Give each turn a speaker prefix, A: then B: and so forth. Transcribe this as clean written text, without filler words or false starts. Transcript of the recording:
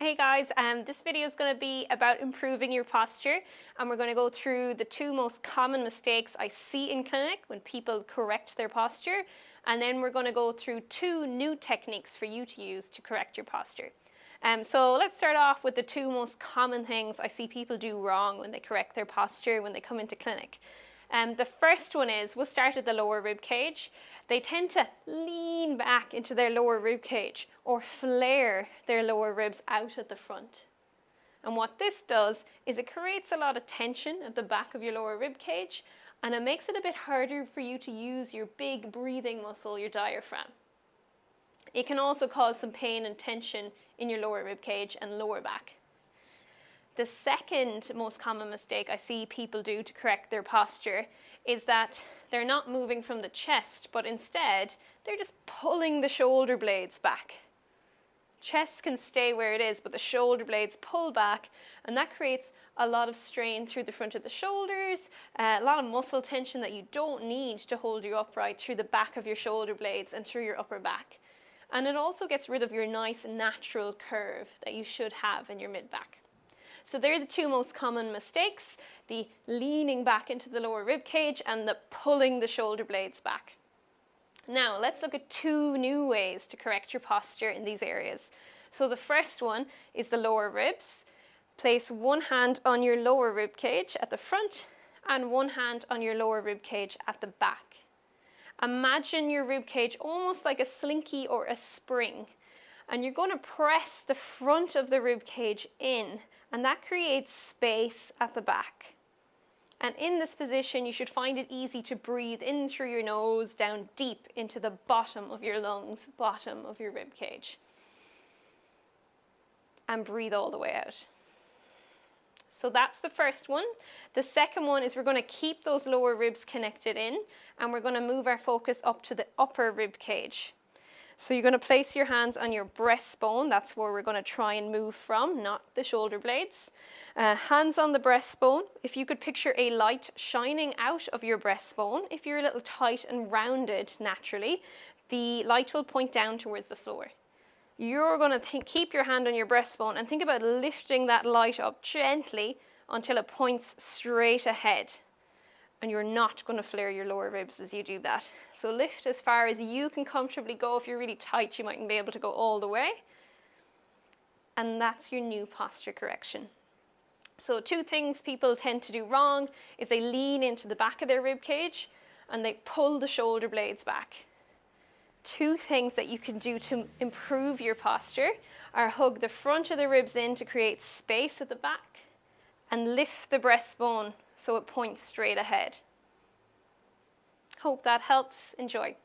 A: Hey guys, this video is going to be about improving your posture, and we're going to go through the two most common mistakes I see in clinic when people correct their posture, and then we're going to go through two new techniques for you to use to correct your posture. So let's start off with the two most common things I see people do wrong when they correct their posture when they come into clinic. The first one is, we'll start at the lower rib cage. They tend to lean back into their lower rib cage or flare their lower ribs out at the front. And what this does is it creates a lot of tension at the back of your lower rib cage, and it makes it a bit harder for you to use your big breathing muscle, your diaphragm. It can also cause some pain and tension in your lower rib cage and lower back. The second most common mistake I see people do to correct their posture is that they're not moving from the chest, but instead they're just pulling the shoulder blades back. Chest can stay where it is, but the shoulder blades pull back, and that creates a lot of strain through the front of the shoulders, a lot of muscle tension that you don't need to hold you upright through the back of your shoulder blades and through your upper back. And it also gets rid of your nice natural curve that you should have in your mid-back. So they're the two most common mistakes, the leaning back into the lower rib cage and the pulling the shoulder blades back. Now let's look at two new ways to correct your posture in these areas. So the first one is the lower ribs. Place one hand on your lower rib cage at the front and one hand on your lower rib cage at the back. Imagine your rib cage almost like a slinky or a spring, and you're going to press the front of the rib cage in, and that creates space at the back. And in this position, you should find it easy to breathe in through your nose, down deep into the bottom of your lungs, bottom of your rib cage. And breathe all the way out. So that's the first one. The second one is we're going to keep those lower ribs connected in, and we're going to move our focus up to the upper rib cage. So you're going to place your hands on your breastbone. That's where we're going to try and move from, not the shoulder blades. Hands on the breastbone. If you could picture a light shining out of your breastbone, if you're a little tight and rounded naturally, the light will point down towards the floor. You're going to keep your hand on your breastbone and think about lifting that light up gently until it points straight ahead. And you're not going to flare your lower ribs as you do that. So lift as far as you can comfortably go. If you're really tight, you mightn't be able to go all the way. And that's your new posture correction. So two things people tend to do wrong is they lean into the back of their rib cage and they pull the shoulder blades back. Two things that you can do to improve your posture are hug the front of the ribs in to create space at the back and lift the breastbone so it points straight ahead. Hope that helps. Enjoy.